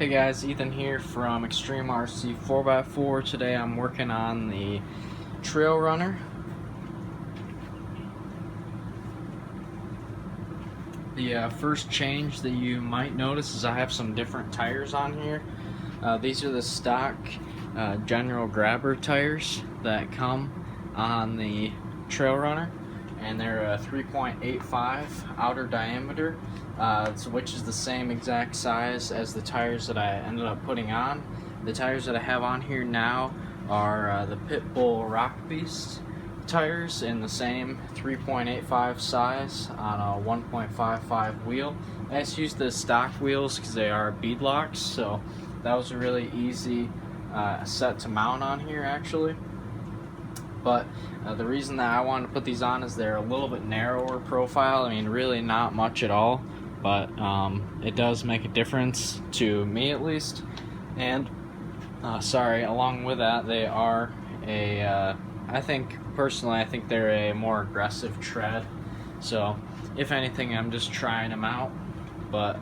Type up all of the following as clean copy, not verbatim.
Hey guys, Ethan here from Extreme RC 4x4. Today I'm working on the Trailrunner. The first change that you might notice is I have some different tires on here. These are the stock General Grabber tires that come on the Trailrunner, and they're a 3.85 outer diameter, which is the same exact size as the tires that I ended up putting on. The tires that I have on here now are the Pitbull Rock Beast tires in the same 3.85 size on a 1.55 wheel. I just used the stock wheels because they are beadlocks, so that was a really easy set to mount on here actually. But the reason that I wanted to put these on is they're a little bit narrower profile. I mean, really not much at all, but it does make a difference to me at least. And along with that, they are a I think they're a more aggressive tread. So if anything, I'm just trying them out. But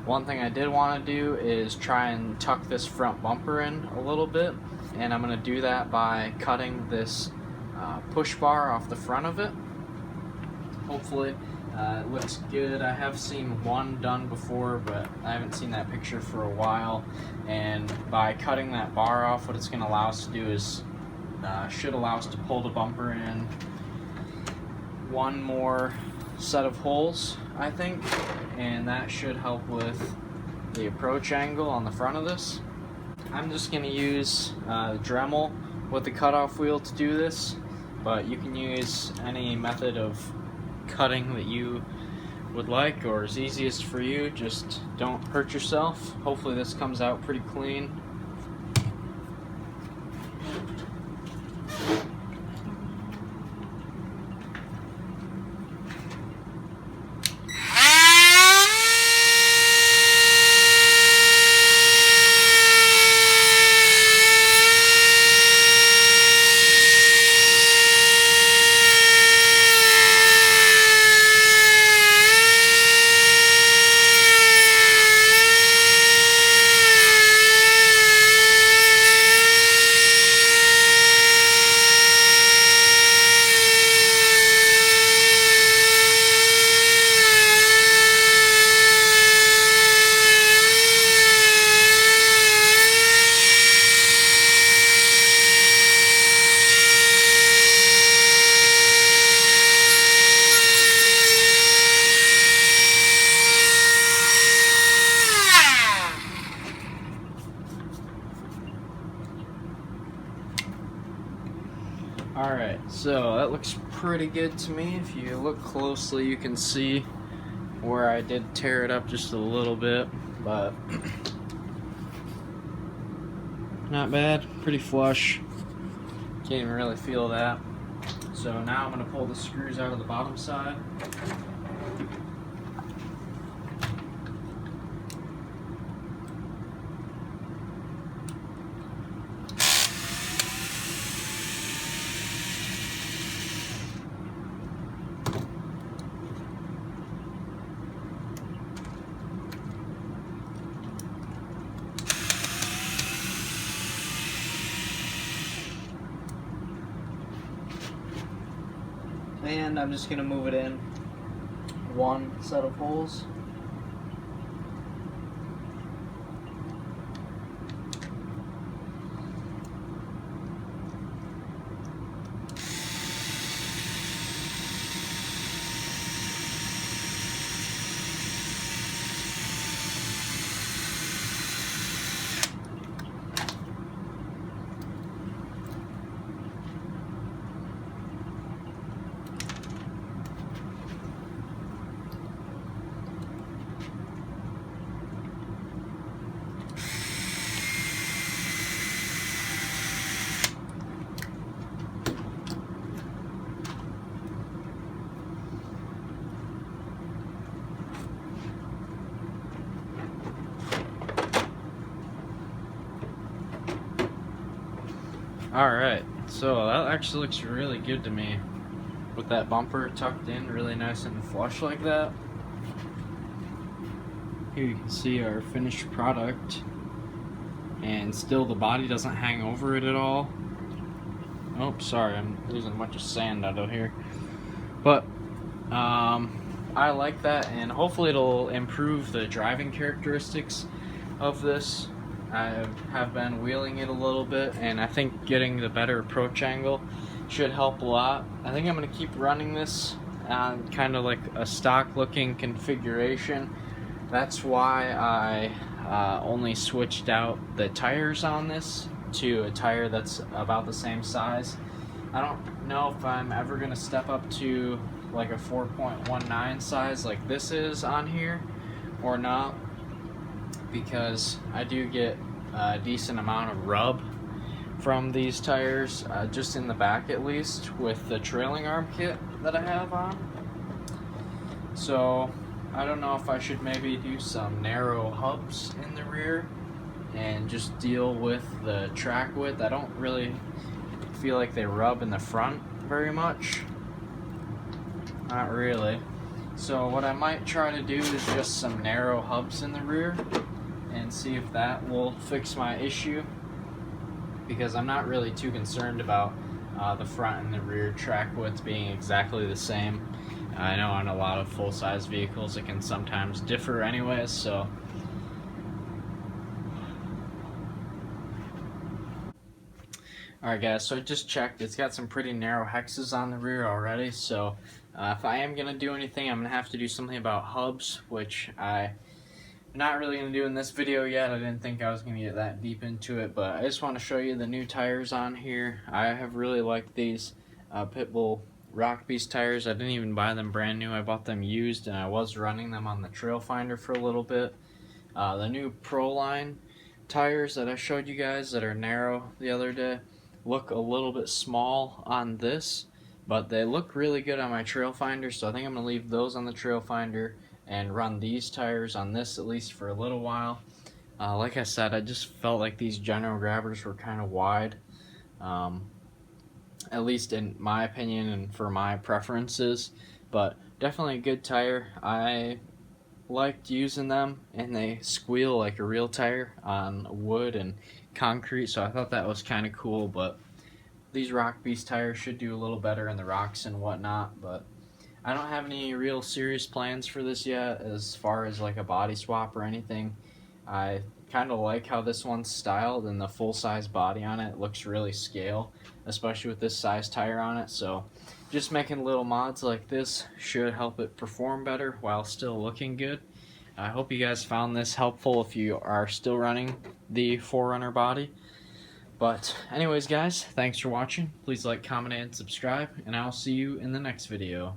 one thing I did want to do is try and tuck this front bumper in a little bit, and I'm going to do that by cutting this push bar off the front of it. Hopefully it looks good. I have seen one done before, but I haven't seen that picture for a while. And by cutting that bar off, what it's going to allow us to do is should allow us to pull the bumper in one more set of holes, I think, and that should help with the approach angle on the front of this. I'm just going to use Dremel with the cutoff wheel to do this, but you can use any method of cutting that you would like or is easiest for you. Just don't hurt yourself. Hopefully this comes out pretty clean. Alright, so that looks pretty good to me. If you look closely, you can see where I did tear it up just a little bit, but not bad, pretty flush. Can't even really feel that. So now I'm going to pull the screws out of the bottom side. And I'm just going to move it in one set of holes. Alright, so that actually looks really good to me with that bumper tucked in really nice and flush like that. Here you can see our finished product, and still the body doesn't hang over it at all. Oh, sorry, I'm losing a bunch of sand out of here. But I like that, and hopefully it'll improve the driving characteristics of this. I have been wheeling it a little bit, and I think getting the better approach angle should help a lot. I think I'm going to keep running this on kind of like a stock looking configuration. That's why I only switched out the tires on this to a tire that's about the same size. I don't know if I'm ever going to step up to like a 4.19 size like this is on here or not, because I do get a decent amount of rub from these tires, just in the back at least, with the trailing arm kit that I have on. So I don't know if I should maybe do some narrow hubs in the rear and just deal with the track width. I don't really feel like they rub in the front very much. Not really. So what I might try to do is just some narrow hubs in the rear and see if that will fix my issue, because I'm not really too concerned about the front and the rear track width being exactly the same. I know on a lot of full-size vehicles it can sometimes differ anyways, so alright guys, so I just checked. It's got some pretty narrow hexes on the rear already, so if I am going to do anything, I'm going to have to do something about hubs, which I'm not really going to do in this video yet. I didn't think I was going to get that deep into it, but I just want to show you the new tires on here. I have really liked these Pitbull Rock Beast tires. I didn't even buy them brand new. I bought them used, and I was running them on the Trail Finder for a little bit. The new Pro Line tires that I showed you guys that are narrow the other day look a little bit small on this, but they look really good on my Trail Finder, so I think I'm going to leave those on the Trail Finder and run these tires on this at least for a little while. Like I said, I just felt like these general grabbers were kind of wide, at least in my opinion and for my preferences, but definitely a good tire. I liked using them, and they squeal like a real tire on wood and concrete, so I thought that was kind of cool. But these Rock Beast tires should do a little better in the rocks and whatnot, but I don't have any real serious plans for this yet as far as like a body swap or anything. I kind of like how this one's styled, and the full-size body on it looks really scale, especially with this size tire on it. So just making little mods like this should help it perform better while still looking good. I hope you guys found this helpful if you are still running the 4Runner body. But anyways guys, thanks for watching. Please like, comment, and subscribe, and I'll see you in the next video.